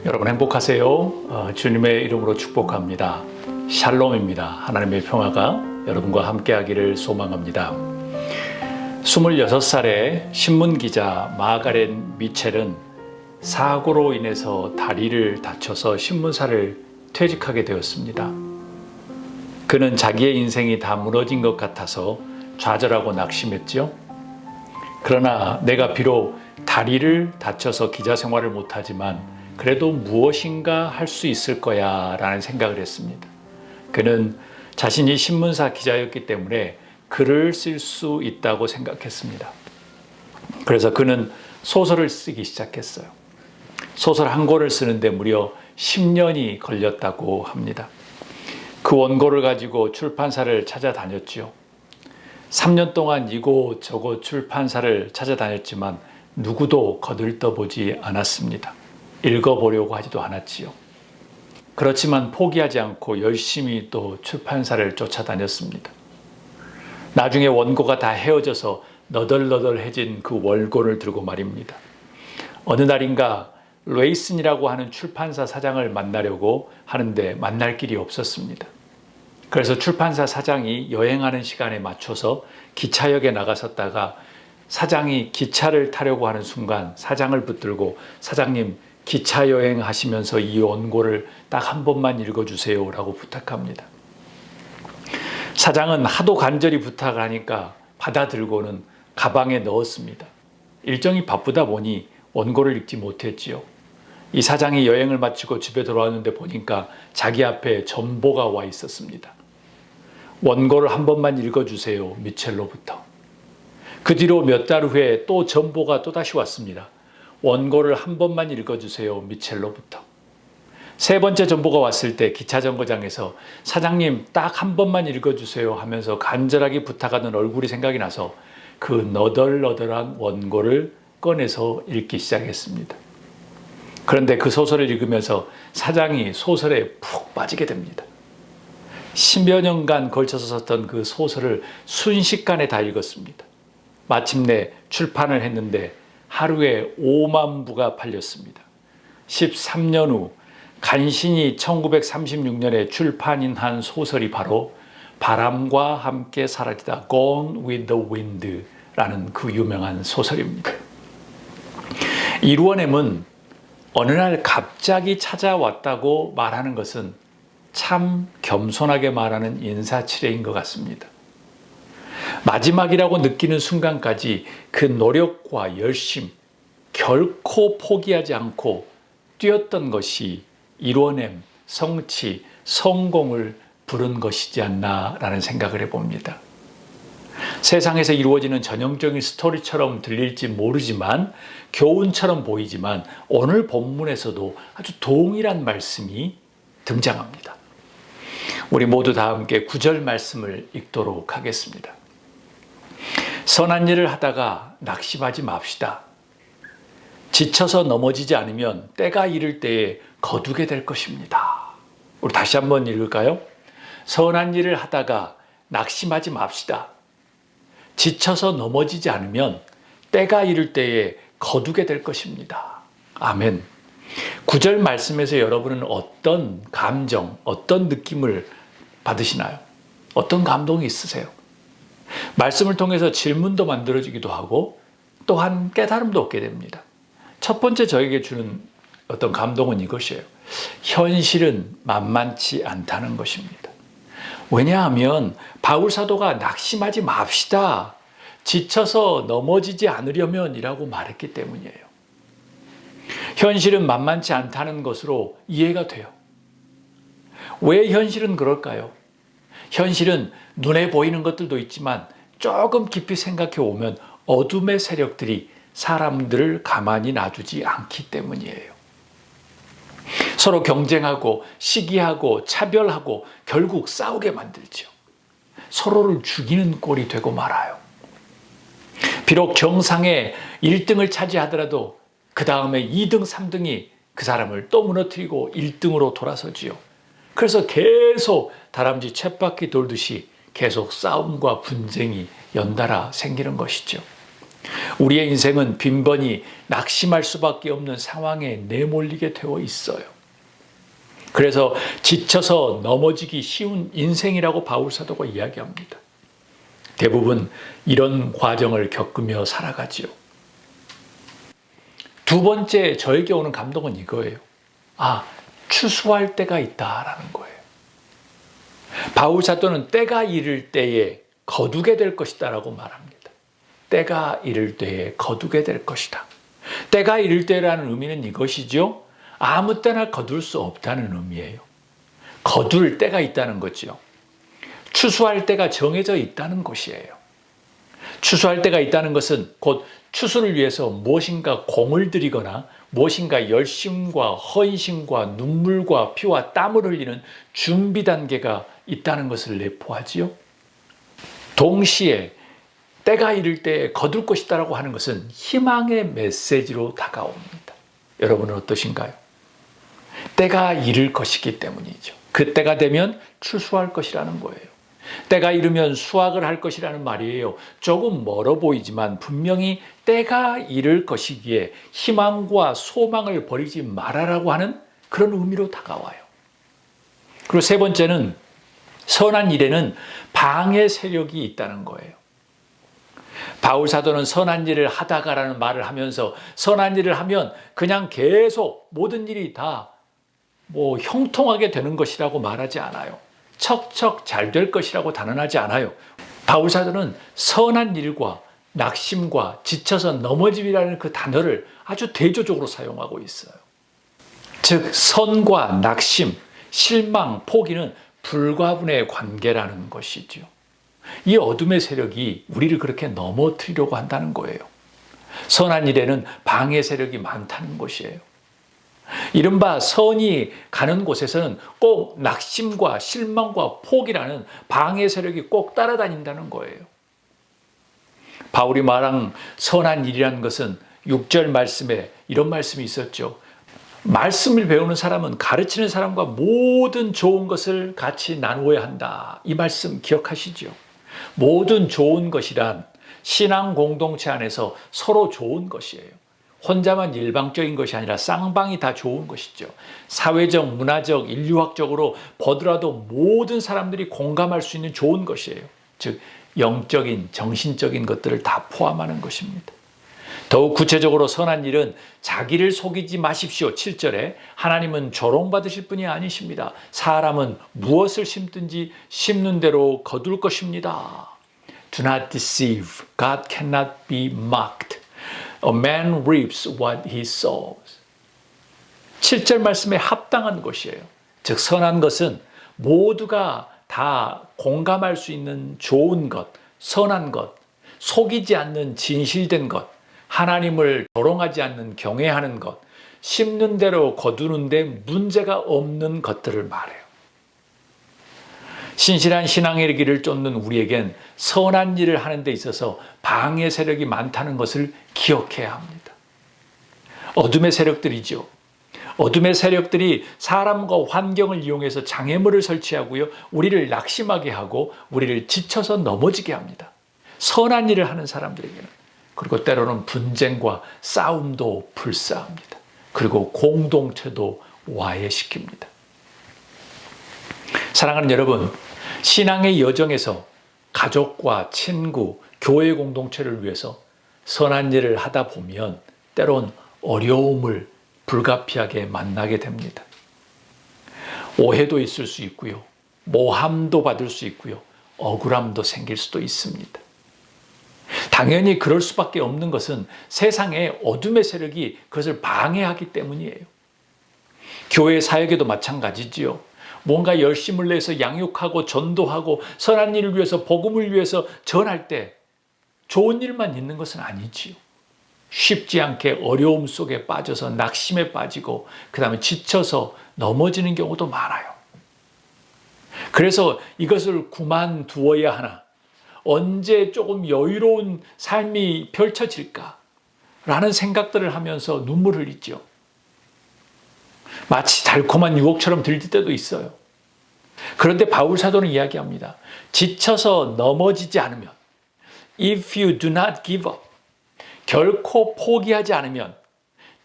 여러분 행복하세요. 주님의 이름으로 축복합니다. 샬롬입니다. 하나님의 평화가 여러분과 함께하기를 소망합니다. 26살의 신문기자 마가렛 미첼은 사고로 인해서 다리를 다쳐서 신문사를 퇴직하게 되었습니다. 그는 자기의 인생이 다 무너진 것 같아서 좌절하고 낙심했죠. 그러나 내가 비록 다리를 다쳐서 기자 생활을 못하지만 그래도 무엇인가 할 수 있을 거야 라는 생각을 했습니다. 그는 자신이 신문사 기자였기 때문에 글을 쓸 수 있다고 생각했습니다. 그래서 그는 소설을 쓰기 시작했어요. 소설 한 권을 쓰는데 무려 10년이 걸렸다고 합니다. 그 원고를 가지고 출판사를 찾아다녔죠. 3년 동안 이곳저곳 출판사를 찾아다녔지만 누구도 거들떠보지 않았습니다. 읽어보려고 하지도 않았지요. 그렇지만 포기하지 않고 열심히 또 출판사를 쫓아다녔습니다. 나중에 원고가 다 헤어져서 너덜너덜해진 그 원고를 들고 말입니다. 어느 날인가 레이슨이라고 하는 출판사 사장을 만나려고 하는데 만날 길이 없었습니다. 그래서 출판사 사장이 여행하는 시간에 맞춰서 기차역에 나가섰다가 사장이 기차를 타려고 하는 순간 사장을 붙들고 사장님 기차 여행하시면서 이 원고를 딱 한 번만 읽어주세요 라고 부탁합니다. 사장은 하도 간절히 부탁을 하니까 받아들고는 가방에 넣었습니다. 일정이 바쁘다 보니 원고를 읽지 못했지요. 이 사장이 여행을 마치고 집에 돌아왔는데 보니까 자기 앞에 전보가 와 있었습니다. 원고를 한 번만 읽어주세요 미첼로부터. 그 뒤로 몇 달 후에 또 전보가 또다시 왔습니다. 원고를 한 번만 읽어주세요 미첼로부터. 세 번째 전보가 왔을 때 기차 정거장에서 사장님 딱 한 번만 읽어주세요 하면서 간절하게 부탁하는 얼굴이 생각이 나서 그 너덜너덜한 원고를 꺼내서 읽기 시작했습니다. 그런데 그 소설을 읽으면서 사장이 소설에 푹 빠지게 됩니다. 10여 년간 걸쳐서 썼던 그 소설을 순식간에 다 읽었습니다. 마침내 출판을 했는데 하루에 5만 부가 팔렸습니다. 13년 후 간신히 1936년에 출판인 한 소설이 바로 바람과 함께 사라지다 Gone with the Wind 라는 그 유명한 소설입니다. 이루어냄은 어느 날 갑자기 찾아왔다고 말하는 것은 참 겸손하게 말하는 인사치레인 것 같습니다. 마지막이라고 느끼는 순간까지 그 노력과 열심, 결코 포기하지 않고 뛰었던 것이 이루어냄, 성취, 성공을 부른 것이지 않나라는 생각을 해봅니다. 세상에서 이루어지는 전형적인 스토리처럼 들릴지 모르지만 교훈처럼 보이지만 오늘 본문에서도 아주 동일한 말씀이 등장합니다. 우리 모두 다 함께 9절 말씀을 읽도록 하겠습니다. 선한 일을 하다가 낙심하지 맙시다. 지쳐서 넘어지지 않으면 때가 이를 때에 거두게 될 것입니다. 우리 다시 한번 읽을까요? 선한 일을 하다가 낙심하지 맙시다. 지쳐서 넘어지지 않으면 때가 이를 때에 거두게 될 것입니다. 아멘. 9절 말씀에서 여러분은 어떤 감정, 어떤 느낌을 받으시나요? 어떤 감동이 있으세요? 말씀을 통해서 질문도 만들어지기도 하고 또한 깨달음도 얻게 됩니다. 첫 번째 저에게 주는 어떤 감동은 이것이에요. 현실은 만만치 않다는 것입니다. 왜냐하면 바울 사도가 낙심하지 맙시다. 지쳐서 넘어지지 않으려면 이라고 말했기 때문이에요. 현실은 만만치 않다는 것으로 이해가 돼요. 왜 현실은 그럴까요? 현실은 눈에 보이는 것들도 있지만 조금 깊이 생각해 보면 어둠의 세력들이 사람들을 가만히 놔두지 않기 때문이에요. 서로 경쟁하고 시기하고 차별하고 결국 싸우게 만들죠. 서로를 죽이는 꼴이 되고 말아요. 비록 정상에 1등을 차지하더라도 그 다음에 2등, 3등이 그 사람을 또 무너뜨리고 1등으로 돌아서지요. 그래서 계속 다람쥐 쳇바퀴 돌듯이 계속 싸움과 분쟁이 연달아 생기는 것이죠. 우리의 인생은 빈번히 낙심할 수밖에 없는 상황에 내몰리게 되어 있어요. 그래서 지쳐서 넘어지기 쉬운 인생이라고 바울 사도가 이야기합니다. 대부분 이런 과정을 겪으며 살아가지요. 두 번째 저에게 오는 감동은 이거예요. 추수할 때가 있다라는 거예요. 바울 사도는 때가 이를 때에 거두게 될 것이다 라고 말합니다. 때가 이를 때에 거두게 될 것이다. 때가 이를 때라는 의미는 이것이죠. 아무 때나 거둘 수 없다는 의미예요. 거둘 때가 있다는 거죠. 추수할 때가 정해져 있다는 것이에요. 추수할 때가 있다는 것은 곧 추수를 위해서 무엇인가 공을 들이거나 무엇인가 열심과 헌신과 눈물과 피와 땀을 흘리는 준비 단계가 있다는 것을 내포하지요. 동시에 때가 이를 때에 거둘 것이다라고 하는 것은 희망의 메시지로 다가옵니다. 여러분은 어떠신가요? 때가 이를 것이기 때문이죠. 그 때가 되면 추수할 것이라는 거예요. 때가 이르면 수확을 할 것이라는 말이에요. 조금 멀어 보이지만 분명히 때가 이를 것이기에 희망과 소망을 버리지 말아라고 하는 그런 의미로 다가와요. 그리고 세 번째는 선한 일에는 방해 세력이 있다는 거예요. 바울 사도는 선한 일을 하다가라는 말을 하면서 선한 일을 하면 그냥 계속 모든 일이 다 형통하게 되는 것이라고 말하지 않아요. 척척 잘 될 것이라고 단언하지 않아요. 바울 사도는 선한 일과 낙심과 지쳐서 넘어짐이라는 그 단어를 아주 대조적으로 사용하고 있어요. 즉 선과 낙심, 실망, 포기는 불가분의 관계라는 것이죠. 이 어둠의 세력이 우리를 그렇게 넘어뜨리려고 한다는 거예요. 선한 일에는 방해 세력이 많다는 것이에요. 이른바 선이 가는 곳에서는 꼭 낙심과 실망과 포기라는 방해 세력이 꼭 따라다닌다는 거예요. 바울이 말한 선한 일이라는 것은 6절 말씀에 이런 말씀이 있었죠. 말씀을 배우는 사람은 가르치는 사람과 모든 좋은 것을 같이 나누어야 한다. 이 말씀 기억하시죠? 모든 좋은 것이란 신앙 공동체 안에서 서로 좋은 것이에요. 혼자만 일방적인 것이 아니라 쌍방이 다 좋은 것이죠. 사회적, 문화적, 인류학적으로 보더라도 모든 사람들이 공감할 수 있는 좋은 것이에요. 즉 영적인, 정신적인 것들을 다 포함하는 것입니다. 더욱 구체적으로 선한 일은 자기를 속이지 마십시오. 7절에 하나님은 조롱받으실 분이 아니십니다. 사람은 무엇을 심든지 심는 대로 거둘 것입니다. Do not deceive. God cannot be mocked. A man reaps what he sows. 7절 말씀에 합당한 것이에요. 즉 선한 것은 모두가 다 공감할 수 있는 좋은 것, 선한 것, 속이지 않는 진실된 것, 하나님을 조롱하지 않는 경외하는 것, 심는 대로 거두는 데 문제가 없는 것들을 말해요. 신실한 신앙의 길을 쫓는 우리에겐 선한 일을 하는 데 있어서 방해 세력이 많다는 것을 기억해야 합니다. 어둠의 세력들이죠. 어둠의 세력들이 사람과 환경을 이용해서 장애물을 설치하고요. 우리를 낙심하게 하고 우리를 지쳐서 넘어지게 합니다. 선한 일을 하는 사람들에게는. 그리고 때로는 분쟁과 싸움도 불사합니다. 그리고 공동체도 와해시킵니다. 사랑하는 여러분, 신앙의 여정에서 가족과 친구, 교회 공동체를 위해서 선한 일을 하다 보면 때론 어려움을 불가피하게 만나게 됩니다. 오해도 있을 수 있고요. 모함도 받을 수 있고요. 억울함도 생길 수도 있습니다. 당연히 그럴 수밖에 없는 것은 세상의 어둠의 세력이 그것을 방해하기 때문이에요. 교회 사역에도 마찬가지지요. 뭔가 열심을 내서 양육하고 전도하고 선한 일을 위해서 복음을 위해서 전할 때 좋은 일만 있는 것은 아니지요. 쉽지 않게 어려움 속에 빠져서 낙심에 빠지고 그 다음에 지쳐서 넘어지는 경우도 많아요. 그래서 이것을 그만두어야 하나, 언제 조금 여유로운 삶이 펼쳐질까 라는 생각들을 하면서 눈물을 흘리죠. 마치 달콤한 유혹처럼 들릴 때도 있어요. 그런데 바울 사도는 이야기합니다. 지쳐서 넘어지지 않으면 If you do not give up, 결코 포기하지 않으면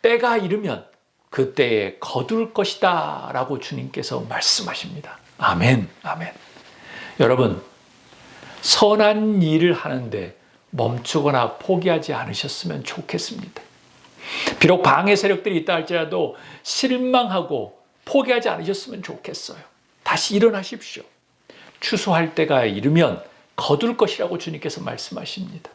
때가 이르면 그때에 거둘 것이다 라고 주님께서 말씀하십니다. 아멘, 아멘. 여러분, 선한 일을 하는데 멈추거나 포기하지 않으셨으면 좋겠습니다. 비록 방해 세력들이 있다 할지라도 실망하고 포기하지 않으셨으면 좋겠어요. 다시 일어나십시오. 추수할 때가 이르면 거둘 것이라고 주님께서 말씀하십니다.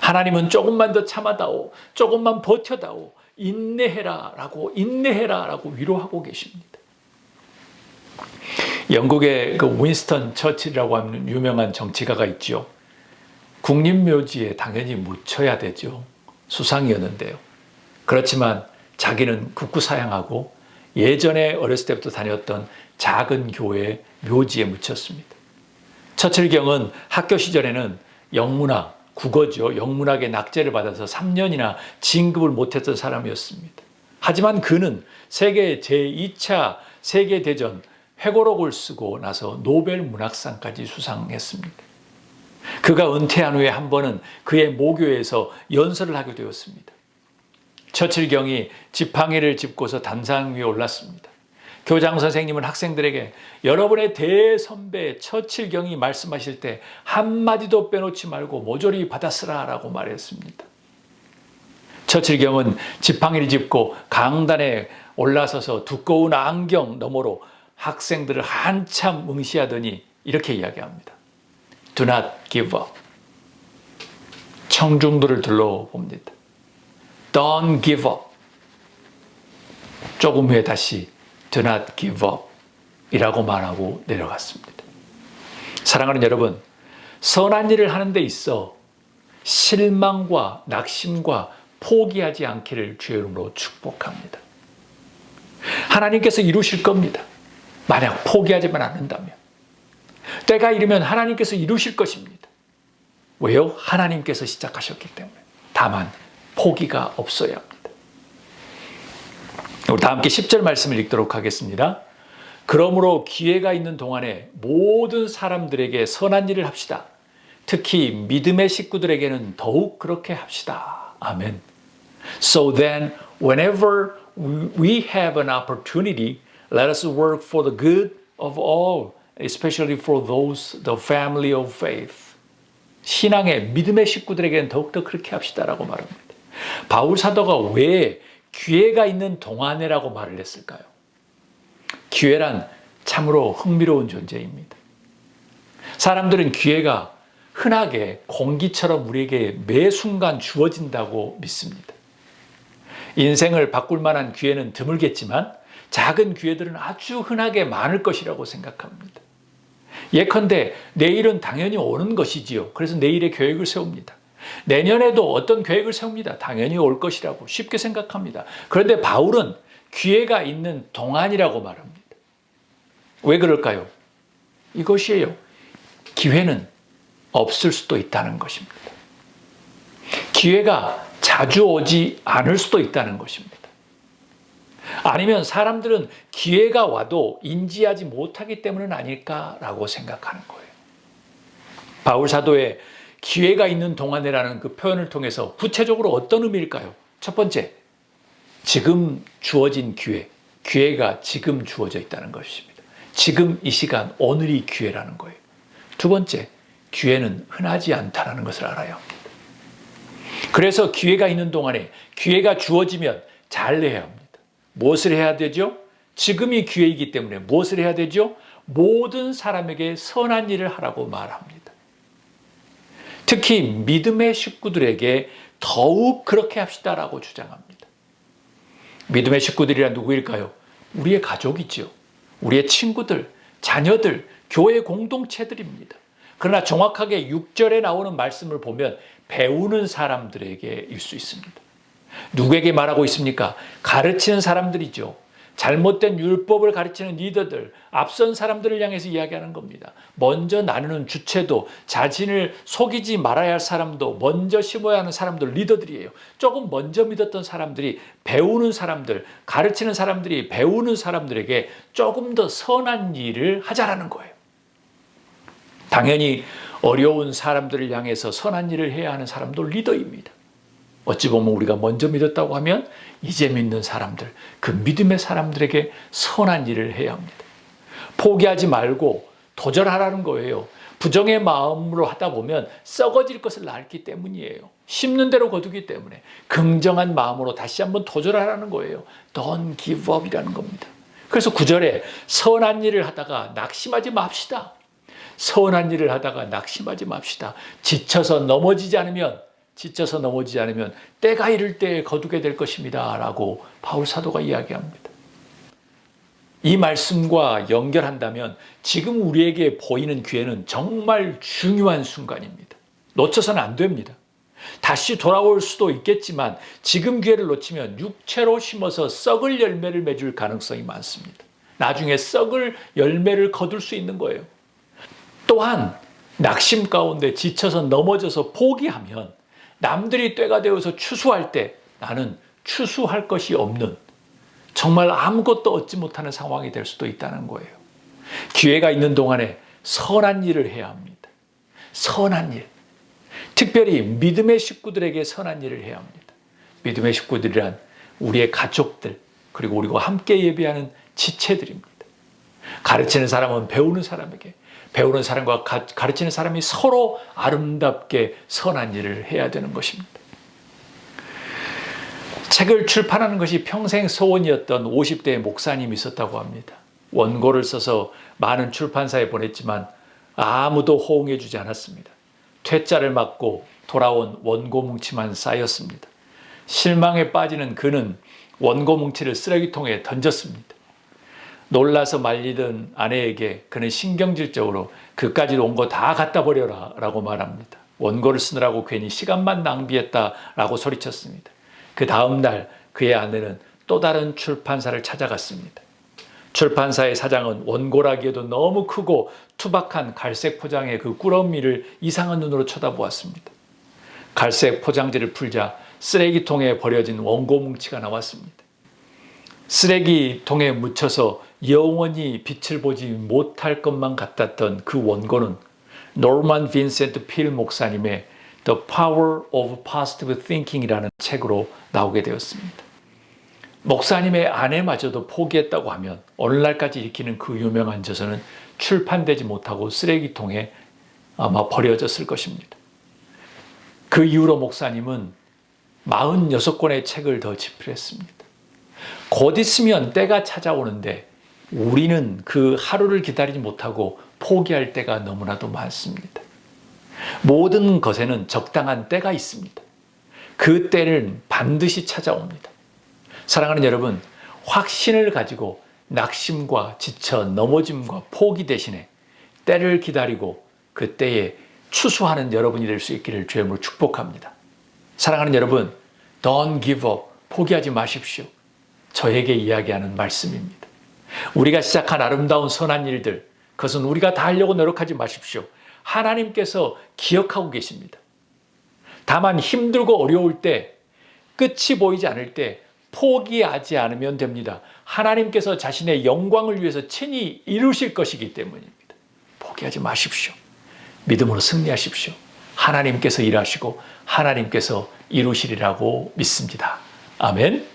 하나님은 조금만 더 참아다오, 조금만 버텨다오, 인내해라 라고 위로하고 계십니다. 영국의 그 윈스턴 처칠이라고 하는 유명한 정치가가 있죠. 국립묘지에 당연히 묻혀야 되죠. 수상이었는데요. 그렇지만 자기는 국구사양하고 예전에 어렸을 때부터 다녔던 작은 교회 묘지에 묻혔습니다. 처칠경은 학교 시절에는 영문학, 국어죠. 영문학의 낙제를 받아서 3년이나 진급을 못했던 사람이었습니다. 하지만 그는 세계 제2차 세계대전 회고록을 쓰고 나서 노벨 문학상까지 수상했습니다. 그가 은퇴한 후에 한 번은 그의 모교에서 연설을 하게 되었습니다. 처칠경이 지팡이를 짚고서 단상 위에 올랐습니다. 교장 선생님은 학생들에게 여러분의 대선배 처칠경이 말씀하실 때 한마디도 빼놓지 말고 모조리 받아쓰라 라고 말했습니다. 처칠경은 지팡이를 짚고 강단에 올라서서 두꺼운 안경 너머로 학생들을 한참 응시하더니 이렇게 이야기합니다. Do not give up. 청중들을 둘러봅니다. Don't give up. 조금 후에 다시 Do not give up 이라고 말하고 내려갔습니다. 사랑하는 여러분, 선한 일을 하는 데 있어 실망과 낙심과 포기하지 않기를 주의 이름으로 축복합니다. 하나님께서 이루실 겁니다. 만약 포기하지만 않는다면. 때가 이르면 하나님께서 이루실 것입니다. 왜요? 하나님께서 시작하셨기 때문에. 다만 포기가 없어야 합니다. 우리 다 함께 10절 말씀을 읽도록 하겠습니다. 그러므로 기회가 있는 동안에 모든 사람들에게 선한 일을 합시다. 특히 믿음의 식구들에게는 더욱 그렇게 합시다. 아멘. So then, whenever we have an opportunity, let us work for the good of all, especially for those, the family of faith. 신앙의 믿음의 식구들에게는 더욱더 그렇게 합시다라고 말합니다. 바울 사도가 왜 기회가 있는 동안에라고 말을 했을까요? 기회란 참으로 흥미로운 존재입니다. 사람들은 기회가 흔하게 공기처럼 우리에게 매 순간 주어진다고 믿습니다. 인생을 바꿀 만한 기회는 드물겠지만 작은 기회들은 아주 흔하게 많을 것이라고 생각합니다. 예컨대 내일은 당연히 오는 것이지요. 그래서 내일의 계획을 세웁니다. 내년에도 어떤 계획을 세웁니다. 당연히 올 것이라고 쉽게 생각합니다. 그런데 바울은 기회가 있는 동안이라고 말합니다. 왜 그럴까요? 이것이에요. 기회는 없을 수도 있다는 것입니다. 기회가 자주 오지 않을 수도 있다는 것입니다. 아니면 사람들은 기회가 와도 인지하지 못하기 때문은 아닐까라고 생각하는 거예요. 바울 사도의 기회가 있는 동안에라는 그 표현을 통해서 구체적으로 어떤 의미일까요? 첫 번째, 지금 주어진 기회가 지금 주어져 있다는 것입니다. 지금 이 시간, 오늘이 기회라는 거예요. 두 번째, 기회는 흔하지 않다는 것을 알아야 합니다. 그래서 기회가 있는 동안에 기회가 주어지면 잘 내야 합니다. 무엇을 해야 되죠? 지금이 기회이기 때문에 무엇을 해야 되죠? 모든 사람에게 선한 일을 하라고 말합니다. 특히 믿음의 식구들에게 더욱 그렇게 합시다라고 주장합니다. 믿음의 식구들이란 누구일까요? 우리의 가족이죠. 우리의 친구들, 자녀들, 교회 공동체들입니다. 그러나 정확하게 6절에 나오는 말씀을 보면 배우는 사람들에게일 수 있습니다. 누구에게 말하고 있습니까? 가르치는 사람들이죠. 잘못된 율법을 가르치는 리더들, 앞선 사람들을 향해서 이야기하는 겁니다. 먼저 나누는 주체도, 자신을 속이지 말아야 할 사람도, 먼저 심어야 하는 사람들, 리더들이에요. 조금 먼저 믿었던 사람들이 배우는 사람들, 가르치는 사람들이 배우는 사람들에게 조금 더 선한 일을 하자라는 거예요. 당연히 어려운 사람들을 향해서 선한 일을 해야 하는 사람도 리더입니다. 어찌 보면 우리가 먼저 믿었다고 하면 이제 믿는 사람들, 그 믿음의 사람들에게 선한 일을 해야 합니다. 포기하지 말고 도전하라는 거예요. 부정의 마음으로 하다 보면 썩어질 것을 알기 때문이에요. 심는 대로 거두기 때문에 긍정한 마음으로 다시 한번 도전하라는 거예요. Don't give up 이라는 겁니다. 그래서 9절에 선한 일을 하다가 낙심하지 맙시다. 선한 일을 하다가 낙심하지 맙시다. 지쳐서 넘어지지 않으면 때가 이를 때에 거두게 될 것입니다. 라고 바울 사도가 이야기합니다. 이 말씀과 연결한다면 지금 우리에게 보이는 기회는 정말 중요한 순간입니다. 놓쳐서는 안 됩니다. 다시 돌아올 수도 있겠지만 지금 기회를 놓치면 육체로 심어서 썩을 열매를 맺을 가능성이 많습니다. 나중에 썩을 열매를 거둘 수 있는 거예요. 또한 낙심 가운데 지쳐서 넘어져서 포기하면 남들이 때가 되어서 추수할 때 나는 추수할 것이 없는, 정말 아무것도 얻지 못하는 상황이 될 수도 있다는 거예요. 기회가 있는 동안에 선한 일을 해야 합니다. 선한 일. 특별히 믿음의 식구들에게 선한 일을 해야 합니다. 믿음의 식구들이란 우리의 가족들, 그리고 우리와 함께 예배하는 지체들입니다. 가르치는 사람은 배우는 사람에게, 배우는 사람과 가르치는 사람이 서로 아름답게 선한 일을 해야 되는 것입니다. 책을 출판하는 것이 평생 소원이었던 50대의 목사님이 있었다고 합니다. 원고를 써서 많은 출판사에 보냈지만 아무도 호응해 주지 않았습니다. 퇴짜를 맞고 돌아온 원고 뭉치만 쌓였습니다. 실망에 빠지는 그는 원고 뭉치를 쓰레기통에 던졌습니다. 놀라서 말리던 아내에게 그는 신경질적으로 그까지 온 거 다 갖다 버려라 라고 말합니다. 원고를 쓰느라고 괜히 시간만 낭비했다 라고 소리쳤습니다. 그 다음 날 그의 아내는 또 다른 출판사를 찾아갔습니다. 출판사의 사장은 원고라기에도 너무 크고 투박한 갈색 포장의 그 꾸러미를 이상한 눈으로 쳐다보았습니다. 갈색 포장지를 풀자 쓰레기통에 버려진 원고 뭉치가 나왔습니다. 쓰레기통에 묻혀서 영원히 빛을 보지 못할 것만 같았던 그 원고는 노만 빈센트 필 목사님의 The Power of Positive Thinking이라는 책으로 나오게 되었습니다. 목사님의 아내마저도 포기했다고 하면 오늘날까지 읽히는 그 유명한 저서는 출판되지 못하고 쓰레기통에 아마 버려졌을 것입니다. 그 이후로 목사님은 46권의 책을 더 집필했습니다. 곧 있으면 때가 찾아오는데 우리는 그 하루를 기다리지 못하고 포기할 때가 너무나도 많습니다. 모든 것에는 적당한 때가 있습니다. 그 때는 반드시 찾아옵니다. 사랑하는 여러분, 확신을 가지고 낙심과 지쳐 넘어짐과 포기 대신에 때를 기다리고 그 때에 추수하는 여러분이 될 수 있기를 주의 이름으로 축복합니다. 사랑하는 여러분, Don't give up, 포기하지 마십시오. 저에게 이야기하는 말씀입니다. 우리가 시작한 아름다운 선한 일들, 그것은 우리가 다 하려고 노력하지 마십시오. 하나님께서 기억하고 계십니다. 다만 힘들고 어려울 때, 끝이 보이지 않을 때 포기하지 않으면 됩니다. 하나님께서 자신의 영광을 위해서 친히 이루실 것이기 때문입니다. 포기하지 마십시오. 믿음으로 승리하십시오. 하나님께서 일하시고 하나님께서 이루시리라고 믿습니다. 아멘.